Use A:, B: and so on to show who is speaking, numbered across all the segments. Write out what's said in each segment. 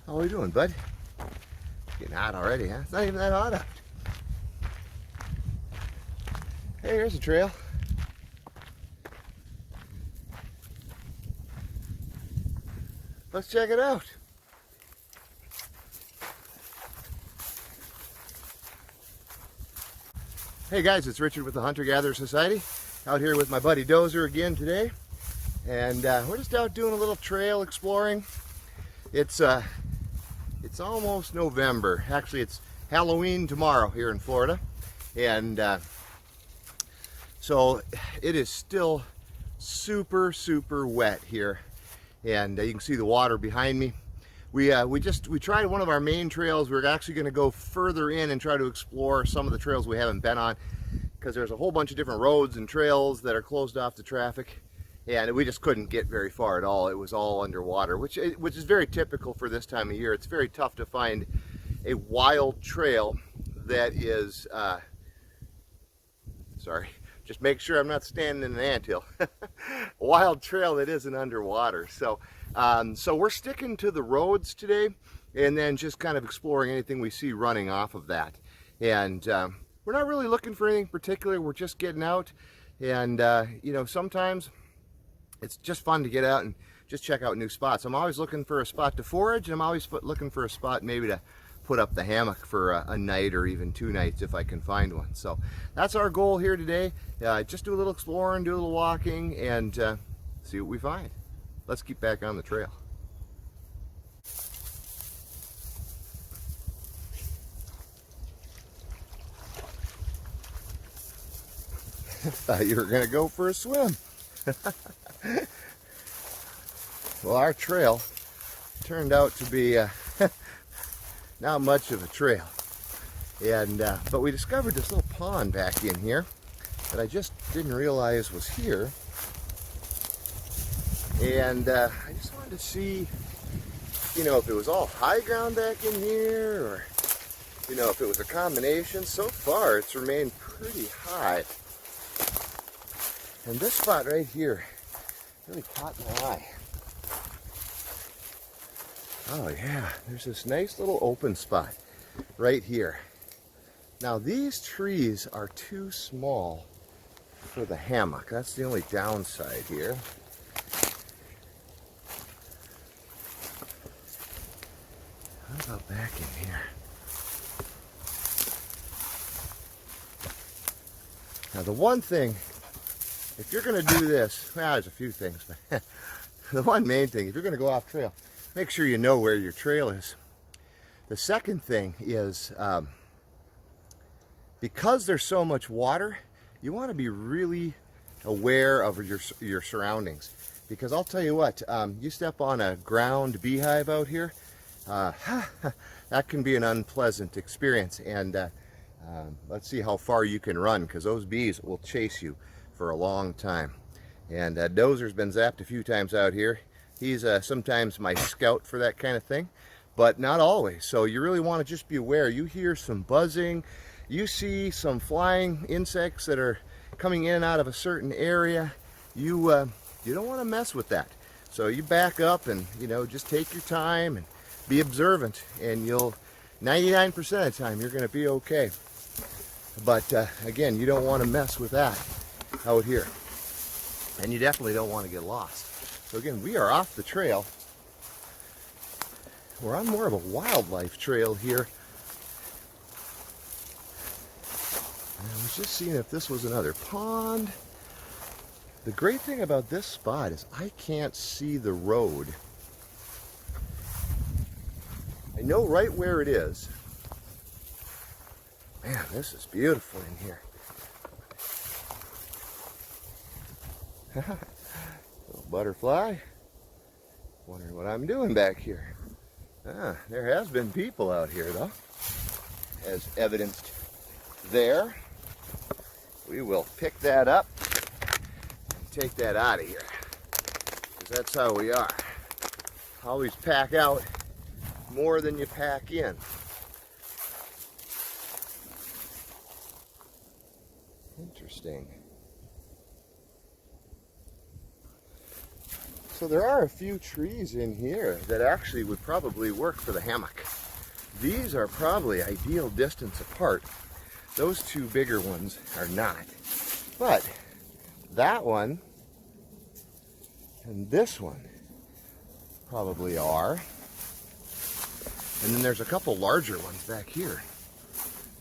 A: How are we doing, bud? Getting hot already, huh? It's not even that hot out. Hey, here's a trail. Let's check it out. Hey guys, it's Richard with the Hunter-Gatherer Society. Out here with my buddy Dozer again today. And we're just out doing a little trail exploring. It's almost November. Actually, it's Halloween tomorrow here in Florida. And so it is still super wet here. And you can see the water behind me. We tried one of our main trails. We're actually going to go further in and try to explore some of the trails we haven't been on, because there's a whole bunch of different roads and trails that are closed off to traffic, and we just couldn't get very far at all. It was all underwater, which is very typical for this time of year. It's very tough to find a wild trail that is sorry, just make sure I'm not standing in an anthill. A wild trail that isn't underwater. So we're sticking to the roads today, and then just kind of exploring anything we see running off of that. And we're not really looking for anything particular. We're just getting out, and you know, sometimes it's just fun to get out and just check out new spots. I'm always looking for a spot to forage, and I'm always looking for a spot maybe to put up the hammock for a night or even 2 nights if I can find one. So that's our goal here today. Just do a little exploring, do a little walking, and see what we find. Let's keep back on the trail. Thought you were gonna go for a swim. Well, our trail turned out to be not much of a trail, and but we discovered this little pond back in here that I just didn't realize was here. And I just wanted to see, you know, if it was all high ground back in here, or, you know, if it was a combination. So far, it's remained pretty high. And this spot right here really caught my eye. Oh yeah, there's this nice little open spot right here. Now these trees are too small for the hammock. That's the only downside here. How about back in here? Now the one thing, if you're going to do this, well, there's a few things, but the one main thing, if you're going to go off trail, make sure you know where your trail is. The second thing is, because there's so much water, you want to be really aware of your surroundings. Because I'll tell you what, you step on a ground beehive out here, that can be an unpleasant experience. And let's see how far you can run, because those bees will chase you for a long time. And Dozer's been zapped a few times out here. He's sometimes my scout for that kind of thing, but not always. So you really want to just be aware. You hear some buzzing, you see some flying insects that are coming in and out of a certain area. You don't want to mess with that. So you back up and, you know, just take your time and be observant, and you'll 99% of the time you're going to be okay. But again, you don't want to mess with that out here, and you definitely don't want to get lost. So again, we are off the trail. We're on more of a wildlife trail here. And I was just seeing if this was another pond. The great thing about this spot is I can't see the road. I know right where it is. Man, this is beautiful in here. Little butterfly. Wondering what I'm doing back here. There has been people out here though, as evidenced there. We will pick that up and take that out of here, because that's how we are. Always pack out more than you pack in. Interesting. So there are a few trees in here that actually would probably work for the hammock. These are probably ideal distance apart. Those two bigger ones are not. But that one and this one probably are. And then there's a couple larger ones back here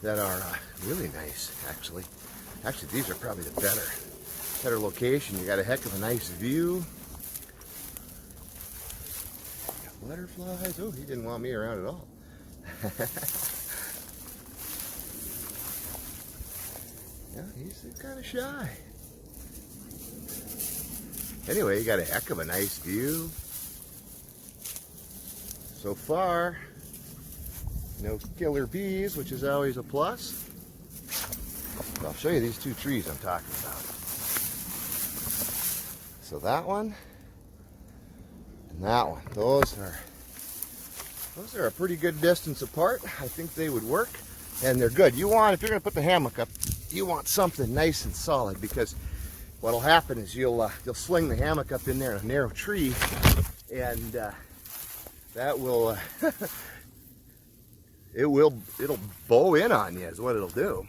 A: that are really nice, actually. Actually, these are probably the better location. You got a heck of a nice view. Got butterflies. Oh, he didn't want me around at all. Yeah, he's kind of shy. Anyway, you got a heck of a nice view. So far, no killer bees, which is always a plus. I'll show you these two trees I'm talking about. So that one and that one. Those are a pretty good distance apart. I think they would work, and they're good. If you're going to put the hammock up, you want something nice and solid, because what'll happen is you'll sling the hammock up in there in a narrow tree, and that will it'll bow in on you is what it'll do,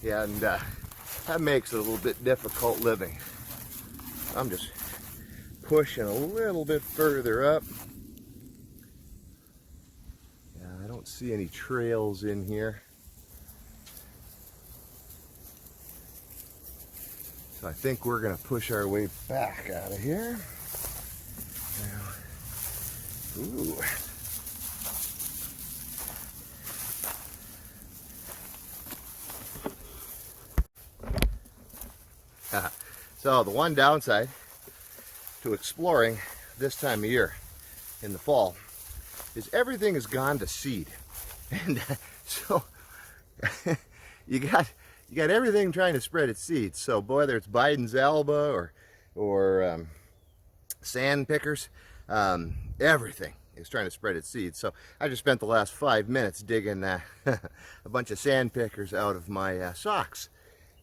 A: and that makes it a little bit difficult living. I'm just pushing a little bit further up. Yeah, I don't see any trails in here. So I think we're going to push our way back out of here. Now, ooh. So the one downside to exploring this time of year in the fall is everything has gone to seed, and so you got everything trying to spread its seeds. So whether it's Biden's Alba or sand pickers, everything is trying to spread its seeds. So I just spent the last 5 minutes digging a bunch of sand pickers out of my socks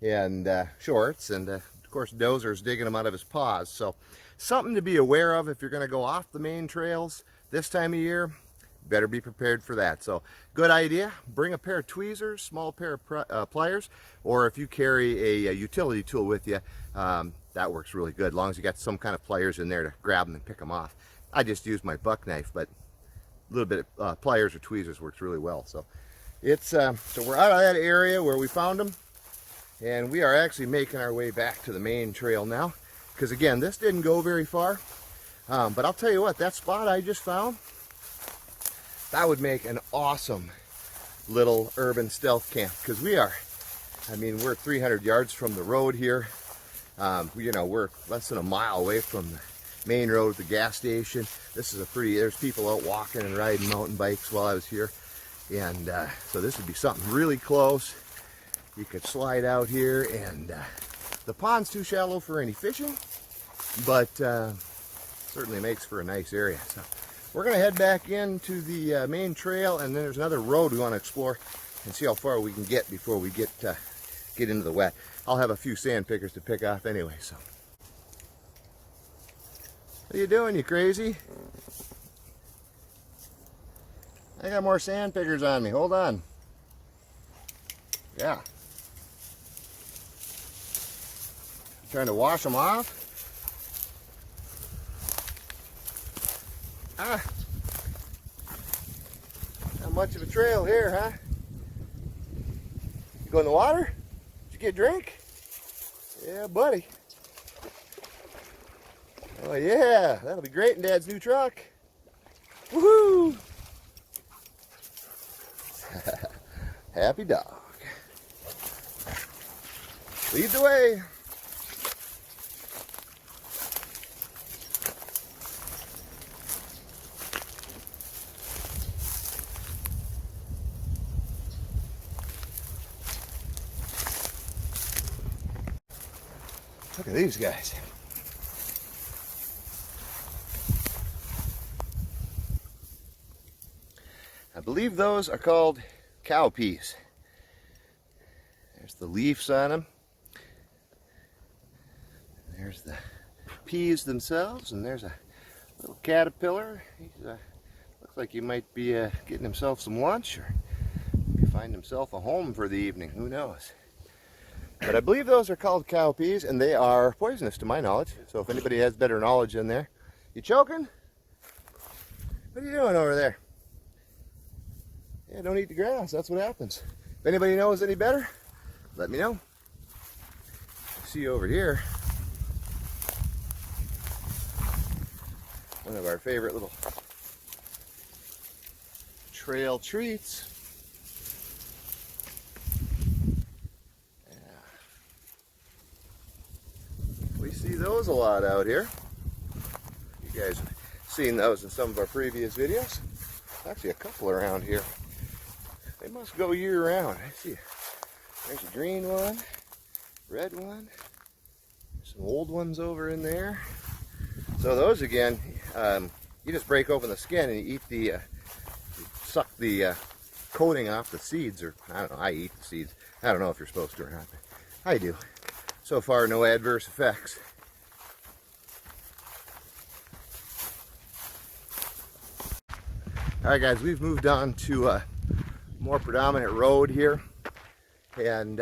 A: and shorts, and of course Dozer's digging them out of his paws. So something to be aware of if you're going to go off the main trails this time of year. Better be prepared for that. So good idea, bring a pair of tweezers, small pair of pliers, or if you carry a utility tool with you, that works really good, as long as you got some kind of pliers in there to grab them and pick them off. I just use my buck knife, but a little bit of pliers or tweezers works really well. So it's so we're out of that area where we found them, and we are actually making our way back to the main trail now, because again, this didn't go very far, but I'll tell you what, that spot I just found, that would make an awesome little urban stealth camp, because we're 300 yards from the road here. We're less than a mile away from the main road, the gas station. This is there's people out walking and riding mountain bikes while I was here, and so this would be something really close. You could slide out here, and the pond's too shallow for any fishing, but certainly makes for a nice area. So we're going to head back into the main trail, and then there's another road we want to explore and see how far we can get before we get into the wet. I'll have a few sand pickers to pick off anyway. So, what are you doing, you crazy? I got more sand pickers on me. Hold on. Yeah. Trying to wash them off. Not much of a trail here, huh? You go in the water? Did you get a drink? Yeah, buddy. Oh yeah, that'll be great in Dad's new truck. Woohoo! Happy dog. Lead the way. Look at these guys. I believe those are called cow peas. There's the leaves on them. There's the peas themselves, and there's a Little caterpillar. He's looks like he might be getting himself some lunch, or maybe find himself a home for the evening. Who knows? But I believe those are called cow peas, and they are poisonous to my knowledge. So if anybody has better knowledge in there. You choking? What are you doing over there? Yeah, don't eat the grass. That's what happens. If anybody knows any better, let me know. See over here, one of our favorite little trail treats. Yeah. We see those a lot out here. You guys have seen those in some of our previous videos. Actually, a couple around here. They must go year round. I see. There's a green one, red one, some old ones over in there. So those again, you just break open the skin and you eat you suck the coating off the seeds, or I don't know, I eat the seeds. I don't know if you're supposed to or not, but I do. So far, no adverse effects. All right, guys, we've moved on to a more predominant road here, and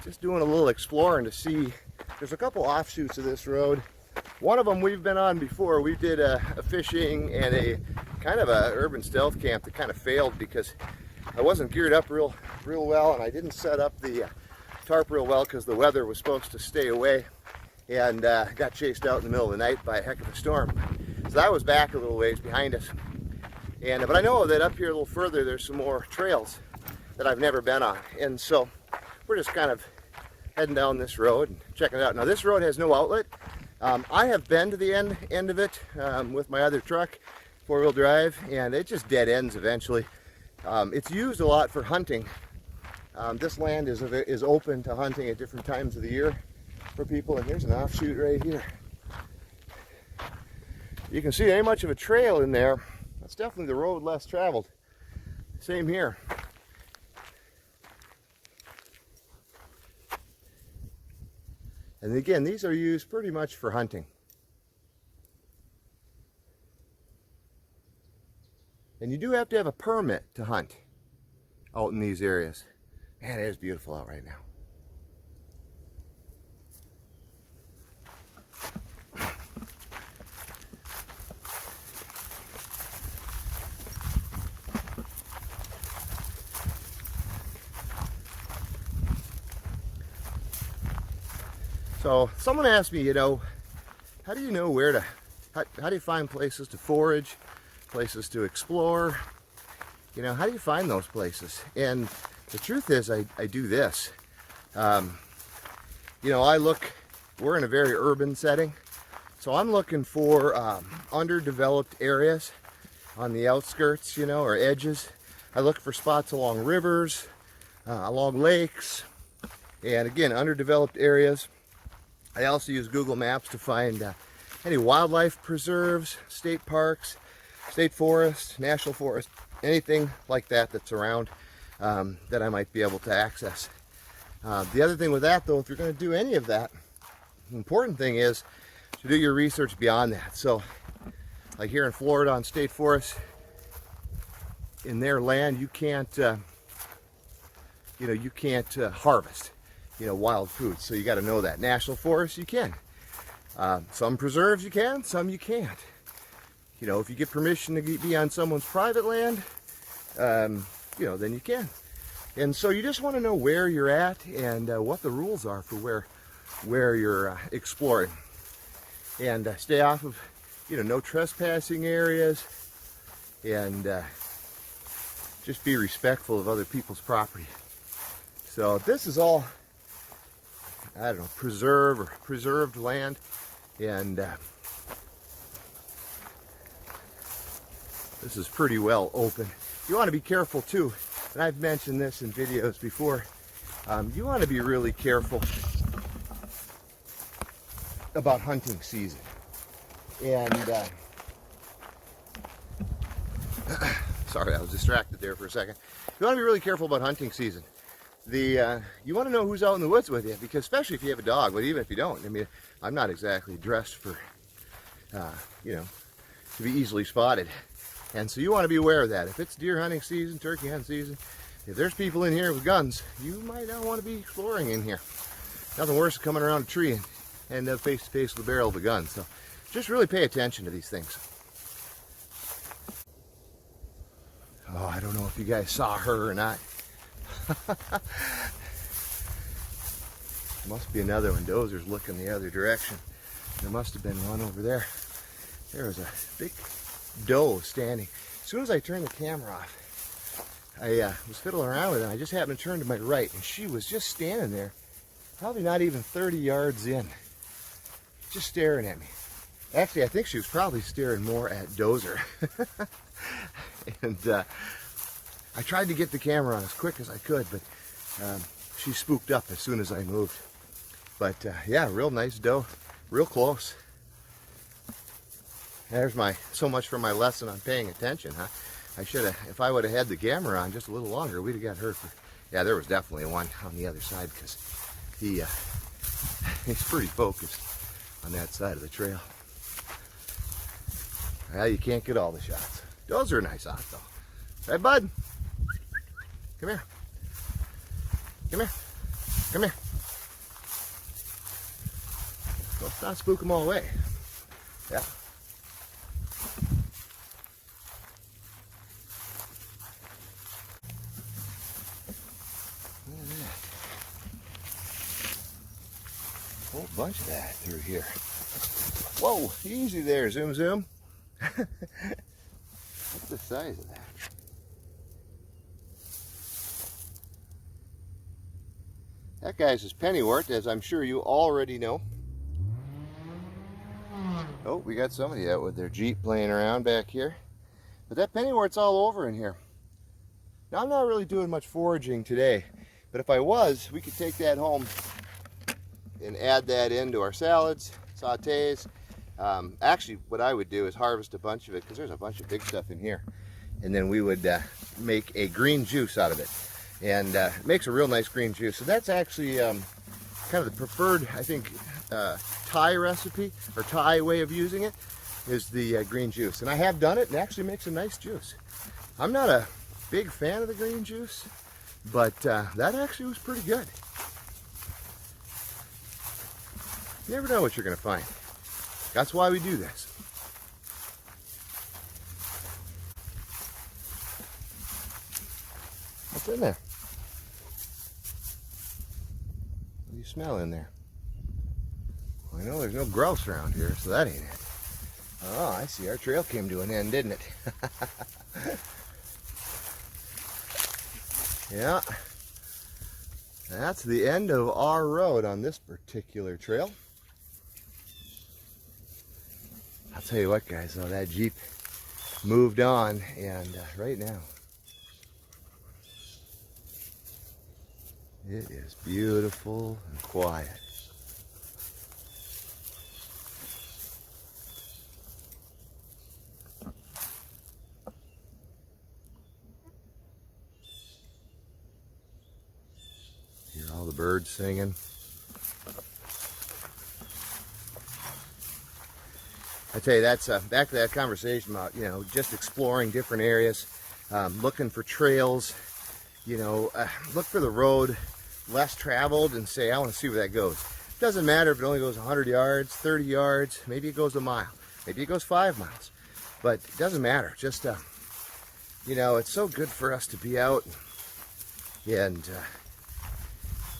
A: just doing a little exploring to see. There's a couple offshoots of this road. One of them we've been on before. We did a fishing and a kind of a urban stealth camp that kind of failed because I wasn't geared up real well, and I didn't set up the tarp real well because the weather was supposed to stay away, and got chased out in the middle of the night by a heck of a storm. So that was back a little ways behind us. But I know that up here a little further there's some more trails that I've never been on, and so we're just kind of heading down this road and checking it out. Now this road has no outlet. I have been to the end of it with my other truck, four-wheel drive, and it just dead ends eventually. It's used a lot for hunting. This land is open to hunting at different times of the year for people, and here's an offshoot right here. You can see there ain't much of a trail in there. That's definitely the road less traveled. Same here. And again, these are used pretty much for hunting. And you do have to have a permit to hunt out in these areas. Man, it is beautiful out right now. So someone asked me, how do you know where to, how do you find places to forage, places to explore? How do you find those places? And the truth is, I do this. We're in a very urban setting, so I'm looking for underdeveloped areas on the outskirts, or edges. I look for spots along rivers, along lakes, and again, underdeveloped areas. I also use Google Maps to find any wildlife preserves, state parks, state forests, national forests, anything like that that's around that I might be able to access. The other thing with that, though, if you're going to do any of that, the important thing is to do your research beyond that. So, like here in Florida on state forests, in their land, you can't, harvest wild foods, so you got to know that. National forests, you can. Some preserves you can, some you can't. If you get permission to be on someone's private land, then you can. And so you just want to know where you're at and what the rules are for where you're exploring. And stay off of, no trespassing areas, and just be respectful of other people's property. So this is all, preserved land, and this is pretty well open. You want to be careful too, and I've mentioned this in videos before. You want to be really careful about hunting season, and sorry, I was distracted there for a second. You want to be really careful about hunting season. You want to know who's out in the woods with you, because especially if you have a dog, but even if you don't, I'm not exactly dressed for you know, to be easily spotted. And so you want to be aware of that. If it's deer hunting season, turkey hunting season, if there's people in here with guns, you might not want to be exploring in here. Nothing worse than coming around a tree and end up face to face with the barrel of a gun. So just really pay attention to these things. Oh, I don't know if you guys saw her or not. Must be another one. Dozer's looking the other direction. There must have been one over there. There was a big doe standing. As soon as I turned the camera off, I was fiddling around with it. I just happened to turn to my right, and she was just standing there, probably not even 30 yards in, just staring at me. Actually, I think she was probably staring more at Dozer. And I tried to get the camera on as quick as I could, but she spooked up as soon as I moved. But yeah, real nice doe, real close. There's so much for my lesson on paying attention, huh? I should have, if I would have had the camera on just a little longer, we'd have got hurt. Yeah, there was definitely one on the other side, because he's pretty focused on that side of the trail. Well, you can't get all the shots. Those are nice out though. Hey, bud. Come here. Come here. Come here. Let's not spook them all away. Yeah. Look at that. A whole bunch of that through here. Whoa, easy there, Zoom Zoom. What's the size of that? That guy's is Pennywort, as I'm sure you already know. Oh, we got somebody out with their Jeep playing around back here. But that Pennywort's all over in here. Now, I'm not really doing much foraging today, but if I was, we could take that home and add that into our salads, sautés. Actually, what I would do is harvest a bunch of it, because there's a bunch of big stuff in here. And then we would make a green juice out of it. And it makes a real nice green juice. So that's actually kind of the preferred, I think, Thai recipe, or Thai way of using it, is the green juice. And I have done it, and it actually makes a nice juice. I'm not a big fan of the green juice, but that actually was pretty good. You never know what you're going to find. That's why we do this. What's in there? What do you smell in there? Well, I know there's no grouse around here, so that ain't it. Oh, I see. Our trail came to an end, didn't it? Yeah. That's the end of our road on this particular trail. I'll tell you what, guys, though, that Jeep moved on, and right now it is beautiful and quiet. Hear all the birds singing. I tell you, that's back to that conversation about, you know, just exploring different areas, looking for trails, you know, look for the road less traveled and say, I want to see where that goes. It doesn't matter if it only goes 100 yards, 30 yards, maybe it goes a mile, maybe it goes 5 miles, but it doesn't matter. Just, you know, it's so good for us to be out and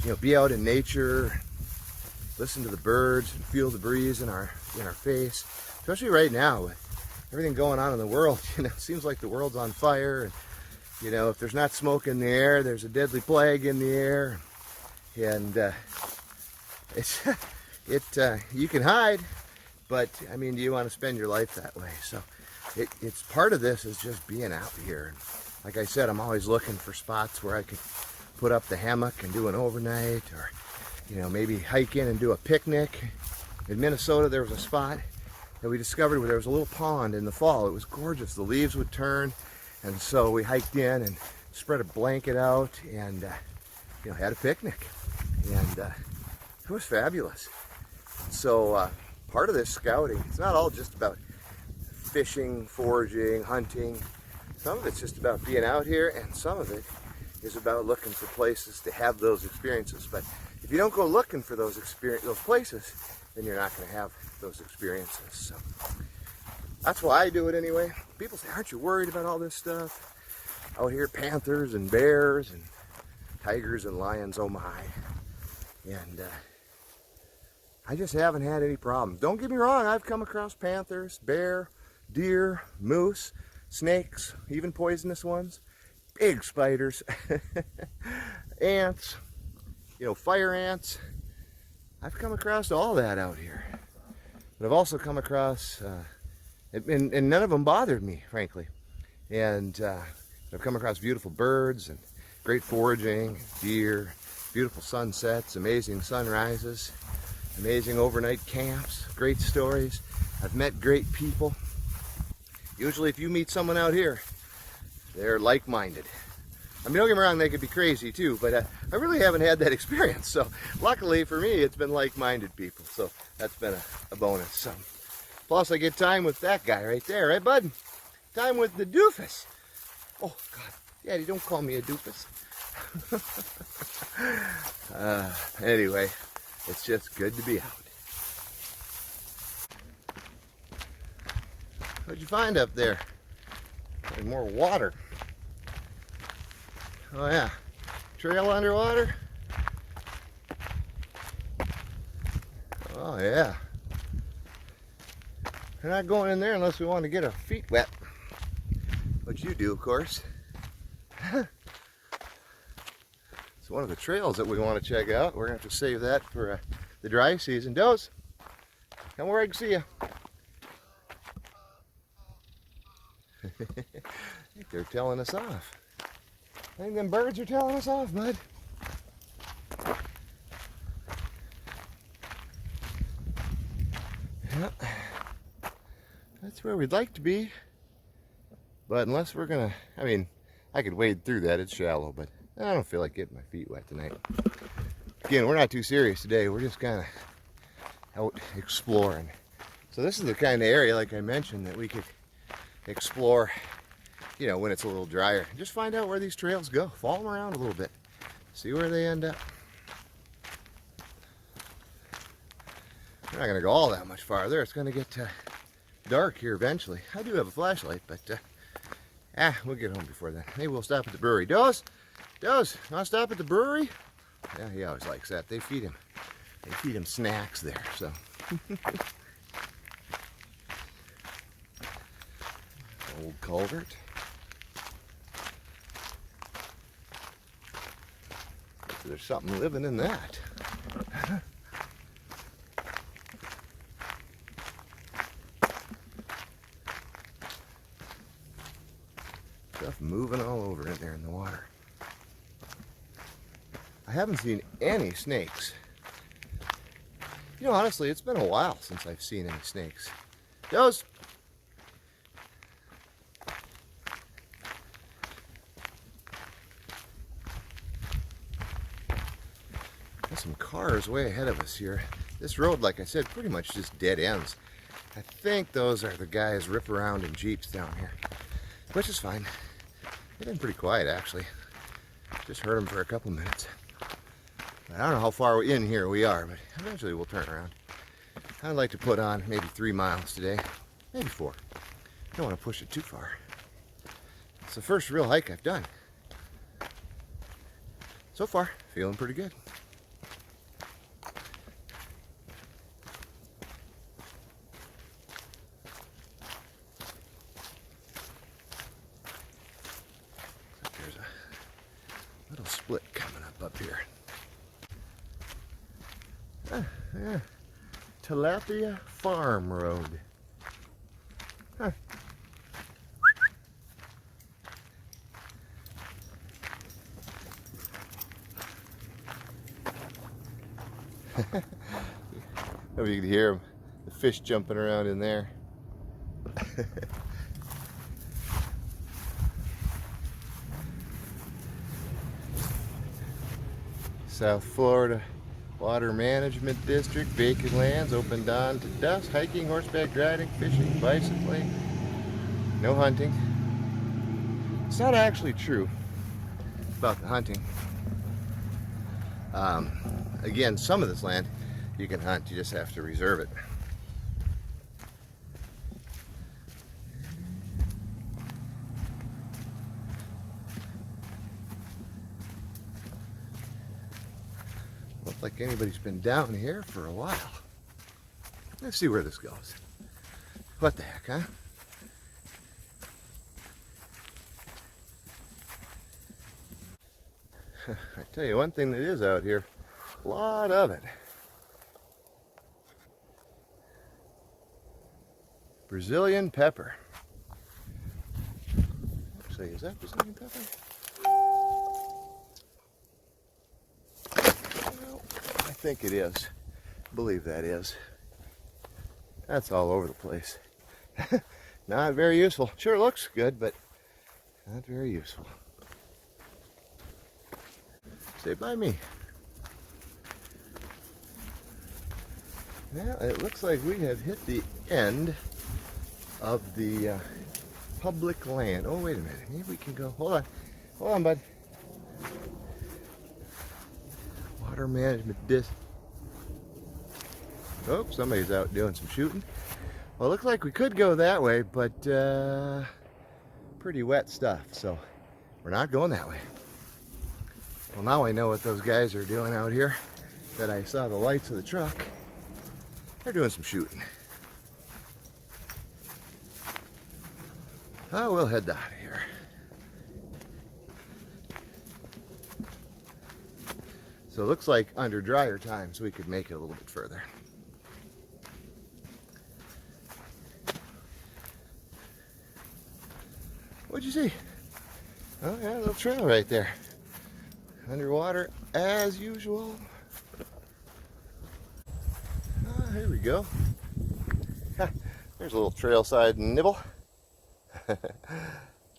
A: you know, be out in nature, listen to the birds and feel the breeze in our face. Especially right now with everything going on in the world, you know, it seems like the world's on fire. And, you know, if there's not smoke in the air, there's a deadly plague in the air. And you can hide, but I mean, do you want to spend your life that way? So it's part of this is just being out here. And like I said, I'm always looking for spots where I could put up the hammock and do an overnight, or, you know, maybe hike in and do a picnic. In Minnesota, there was a spot that we discovered where there was a little pond in the fall. It was gorgeous. The leaves would turn, and so we hiked in and spread a blanket out and you know, had a picnic, and it was fabulous. So part of this scouting, it's not all just about fishing, foraging, hunting. Some of it's just about being out here, and some of it is about looking for places to have those experiences. But if you don't go looking for those places, then you're not going to have those experiences. So that's why I do it anyway. People say, aren't you worried about all this stuff? Out here, panthers and bears and tigers and lions, oh my. And I just haven't had any problems. Don't get me wrong, I've come across panthers, bear, deer, moose, snakes, even poisonous ones, big spiders, ants, you know, fire ants. I've come across all that out here. But I've also come across, and none of them bothered me, frankly. And I've come across beautiful birds and great foraging, deer, beautiful sunsets, amazing sunrises, amazing overnight camps, great stories. I've met great people. Usually if you meet someone out here, they're like-minded. I mean, don't get me wrong, they could be crazy too, but I really haven't had that experience. So luckily for me, it's been like-minded people. So that's been a bonus. So, plus I get time with that guy right there, right bud? Time with the doofus. Oh God, Daddy, don't call me a doofus. Anyway, it's just good to be out. What'd you find up there? Like more water. Oh yeah, trail underwater. Oh yeah. We're not going in there unless we want to get our feet wet. Which you do, of course. It's one of the trails that we want to check out. We're going to have to save that for the dry season. Doze, come where I can see you. I think they're telling us off. I think them birds are telling us off, bud. Yeah. That's where we'd like to be. But unless we're gonna, I mean, I could wade through that, it's shallow, but I don't feel like getting my feet wet tonight. Again, we're not too serious today, we're just kind of out exploring. So this is the kind of area, like I mentioned, that we could explore, you know, when it's a little drier. Just find out where these trails go, follow them around a little bit, see where they end up. We're not gonna go all that much farther, it's gonna get dark here eventually. I do have a flashlight, but we'll get home before then. Maybe we'll stop at the brewery. Doze, want to stop at the brewery? Yeah, he always likes that. They feed him snacks there, so. Old culvert. There's something living in that. Stuff moving all over in there in the water. I haven't seen any snakes. You know, honestly, it's been a while since I've seen any snakes. Doze. Got some cars way ahead of us here. This road, like I said, pretty much just dead ends. I think those are the guys rip around in Jeeps down here, which is fine. They've been pretty quiet, actually. Just heard them for a couple minutes. I don't know how far in here we are, but eventually we'll turn around. I'd like to put on maybe 3 miles today, maybe 4. Don't want to push it too far. It's the first real hike I've done. So far, feeling pretty good. There's a little split coming up here. Yeah. Tilapia Farm Road. Huh. Maybe you can hear the fish jumping around in there. South Florida Water Management District, vacant lands, open dawn to dusk, hiking, horseback riding, fishing, bicycling, no hunting. It's not actually true about the hunting. Again, some of this land you can hunt, you just have to reserve it. Looks like anybody's been down here for a while. Let's see where this goes. What the heck, huh? I tell you one thing that is out here, a lot of it. Brazilian pepper. Actually, is that Brazilian pepper? Well, I think it is. I believe that is. That's all over the place. Not very useful. Sure looks good, but not very useful. Stay by me. Now it looks like we have hit the end of the public land. Oh, wait a minute. Maybe we can go. Hold on. Hold on, bud. Water Management District. Oh, somebody's out doing some shooting. Well, it looks like we could go that way, but pretty wet stuff, so we're not going that way. Well, now I know what those guys are doing out here, that I saw the lights of the truck. They're doing some shooting. Oh, we'll head out of here. So it looks like under drier times we could make it a little bit further. What'd you see? Oh yeah, a little trail right there. Underwater as usual. Ah, here we go. There's a little trailside nibble.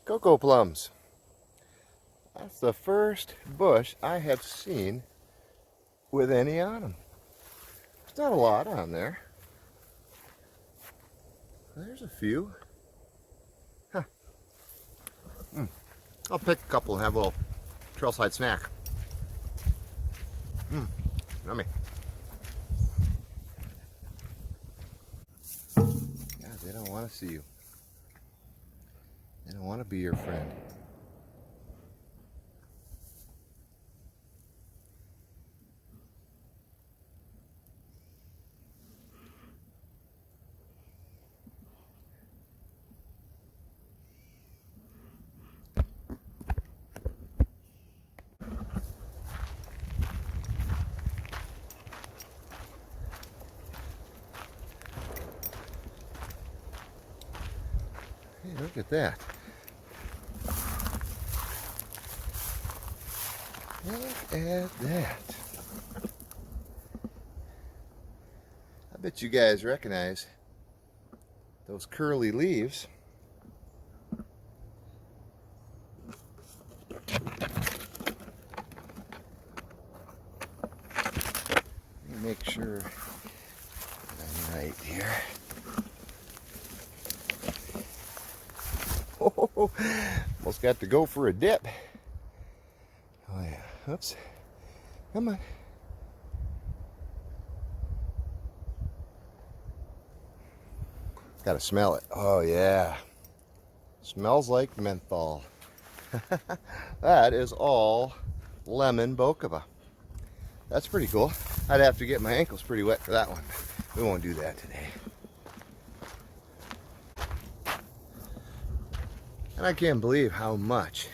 A: Cocoa plums. That's the first bush I have seen with any on them. There's not a lot on there. There's a few. Huh. I'll pick a couple and have a little trailside snack. Yummy. Yeah, they don't want to see you. They don't want to be your friend. Hey, look at that. Look at that. I bet you guys recognize those curly leaves. Let me make sure I'm right here. Oh, almost got to go for a dip. Oh yeah, oops. Come on. Gotta smell it. Oh yeah. Smells like menthol. That is all lemon Bocaba. That's pretty cool. I'd have to get my ankles pretty wet for that one. We won't do that today. And I can't believe how much.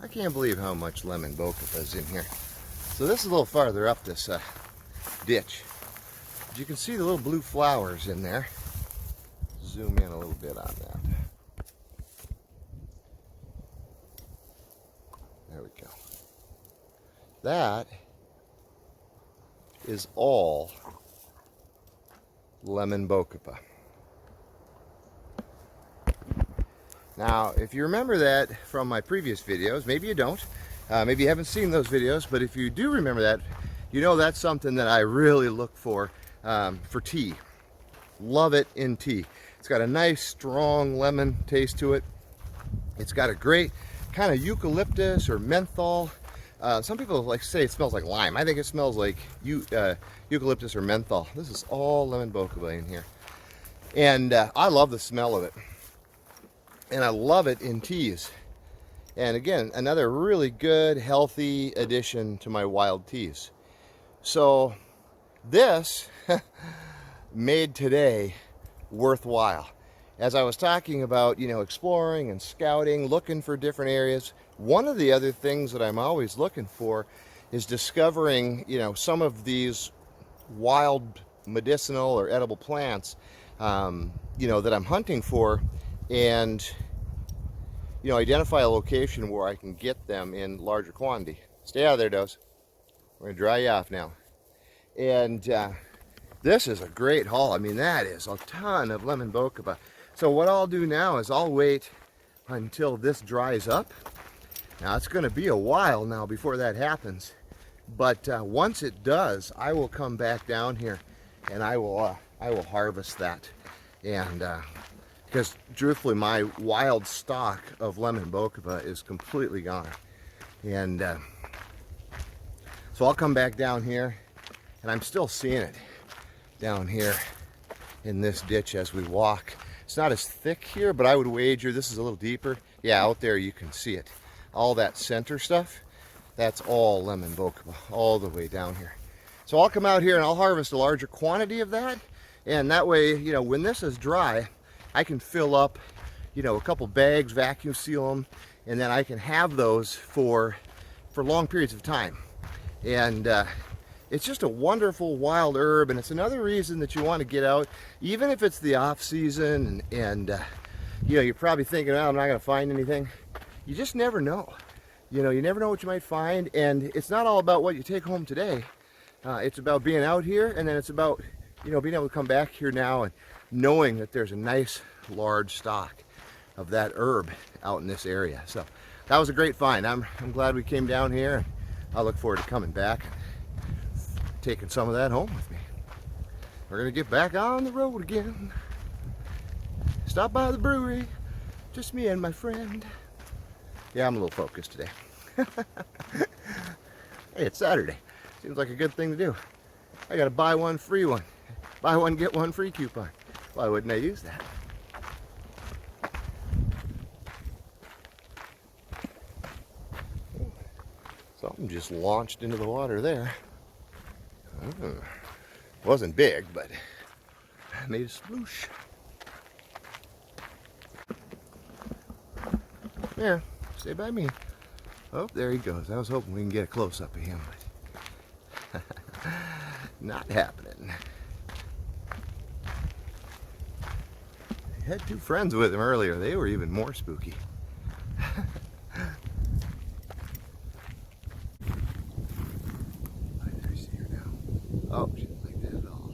A: I can't believe how much lemon Bocaba is in here. So this is a little farther up this ditch. But you can see the little blue flowers in there. Zoom in a little bit on that. There we go. That is all lemon Bocaba. Now, if you remember that from my previous videos, maybe you don't, Maybe you haven't seen those videos, but if you do remember that, you know that's something that I really look for tea. Love it in tea. It's got a nice strong lemon taste to it. It's got a great kind of eucalyptus or menthol. Some people like say it smells like lime. I think it smells like eucalyptus or menthol. This is all lemon Bocaba in here. And I love the smell of it. And I love it in teas. And again, another really good, healthy addition to my wild teas. So this made today worthwhile. As I was talking about, exploring and scouting, looking for different areas, one of the other things that I'm always looking for is discovering, some of these wild medicinal or edible plants, that I'm hunting for, and, identify a location where I can get them in larger quantity. Stay out of there, Doze. We're going to dry you off now. And this is a great haul. I mean, that is a ton of lemon Bocaba. So what I'll do now is I'll wait until this dries up. Now it's going to be a while now before that happens, but once it does, I will come back down here and I will harvest that. And because truthfully, my wild stock of lemon Bocaba is completely gone. And so I'll come back down here, and I'm still seeing it down here in this ditch as we walk. It's not as thick here, but I would wager this is a little deeper. Yeah, out there you can see it. All that center stuff, that's all lemon Bocaba, all the way down here. So I'll come out here and I'll harvest a larger quantity of that. And that way, when this is dry, I can fill up, a couple bags, vacuum seal them, and then I can have those for long periods of time. And it's just a wonderful wild herb, and it's another reason that you want to get out, even if it's the off season, and you're probably thinking, oh, I'm not going to find anything. You just never know. You never know what you might find, and it's not all about what you take home today. It's about being out here, and then it's about, being able to come back here now and knowing that there's a nice large stock of that herb out in this area. So that was a great find. I'm glad we came down here. I look forward to coming back, taking some of that home with me. We're gonna get back on the road again. Stop by the brewery, just me and my friend. Yeah, I'm a little focused today. Hey, it's Saturday. Seems like a good thing to do. I got a buy one, free one. Buy one, get one free coupon. Why wouldn't I use that? Something just launched into the water there. Wasn't big, but made a sploosh. Yeah, stay by me. Oh, there he goes. I was hoping we can get a close-up of him, but not happening. I had two friends with him earlier. They were even more spooky. I see her now. Oh, she didn't like that at all.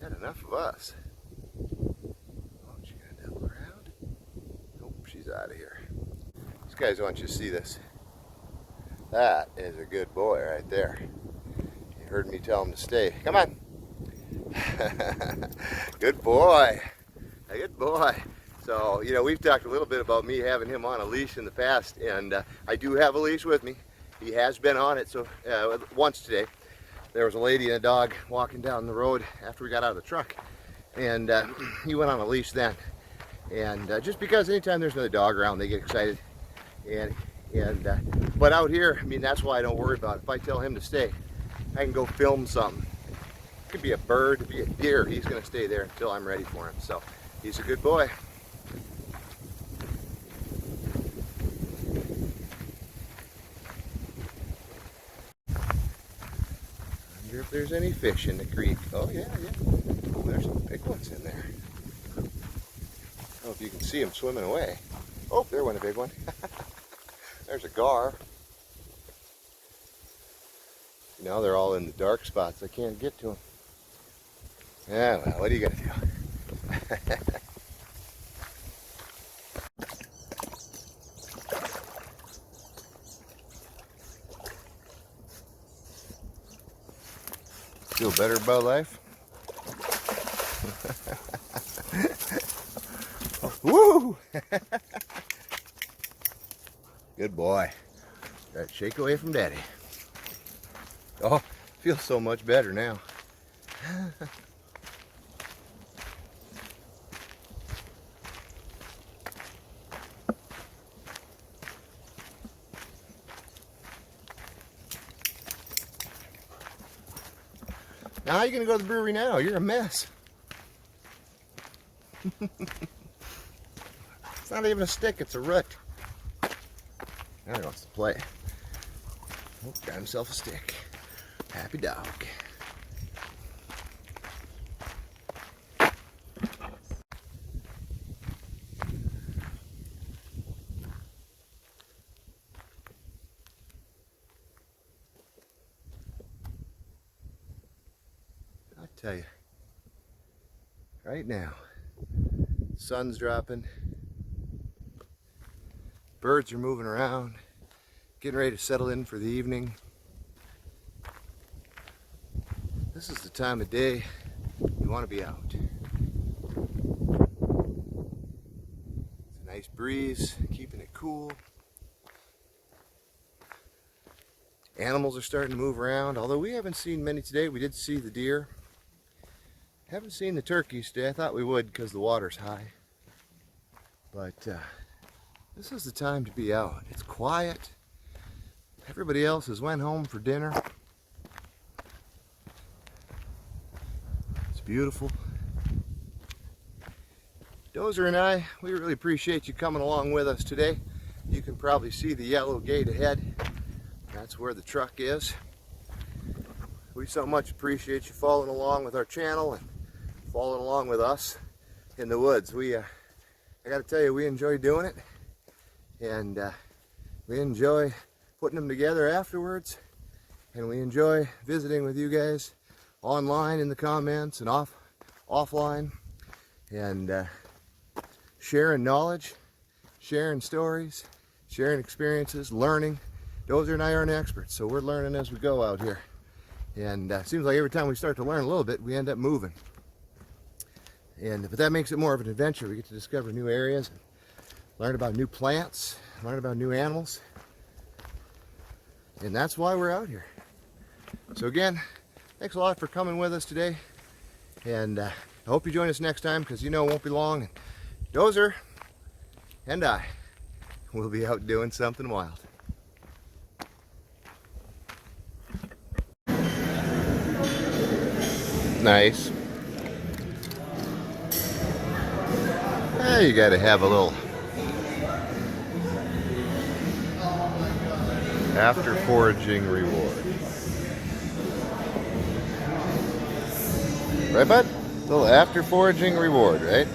A: Had enough of us. Oh, she gonna double around? Nope, she's out of here. These guys want you to see this. That is a good boy right there. You heard me tell him to stay. Come on. Good boy. A good boy. So, we've talked a little bit about me having him on a leash in the past, and I do have a leash with me. He has been on it once today. There was a lady and a dog walking down the road after we got out of the truck, and he went on a leash then. And just because anytime there's another dog around, they get excited. But out here, that's why I don't worry about it. If I tell him to stay, I can go film something. It could be a bird, it could be a deer. He's going to stay there until I'm ready for him. So he's a good boy. I wonder if there's any fish in the creek. Oh yeah. Oh, there's some big ones in there. I don't know if you can see them swimming away. Oh, there went a big one. There's a gar. Now they're all in the dark spots. I can't get to them. Yeah, well, what are you gonna do? Feel better about life? Woo! Good boy. Got to shake away from Daddy. Oh, feels so much better now. Now, how are you going to go to the brewery now? You're a mess. It's not even a stick, it's a root. Now he wants to play. Oh, got himself a stick. Happy dog. I tell you, right now, sun's dropping, birds are moving around, getting ready to settle in for the evening. This is the time of day you want to be out. It's a nice breeze, keeping it cool. Animals are starting to move around, although we haven't seen many today. We did see the deer. Haven't seen the turkeys today. I thought we would because the water's high. But this is the time to be out. It's quiet. Everybody else has went home for dinner. It's beautiful. Dozer and I, we really appreciate you coming along with us today. You can probably see the yellow gate ahead. That's where the truck is. We so much appreciate you following along with our channel and following along with us in the woods. I got to tell you, we enjoy doing it, and we enjoy putting them together afterwards, and we enjoy visiting with you guys online in the comments and offline, and sharing knowledge, sharing stories, sharing experiences, learning. Dozer and I aren't experts, so we're learning as we go out here. And it seems like every time we start to learn a little bit, we end up moving. But that makes it more of an adventure. We get to discover new areas, learn about new plants, learn about new animals. And that's why we're out here. So again, thanks a lot for coming with us today. And I hope you join us next time, because you know it won't be long. And Dozer and I will be out doing something wild. Nice. You got to have a little after foraging reward. Right, bud? A little after foraging reward, right?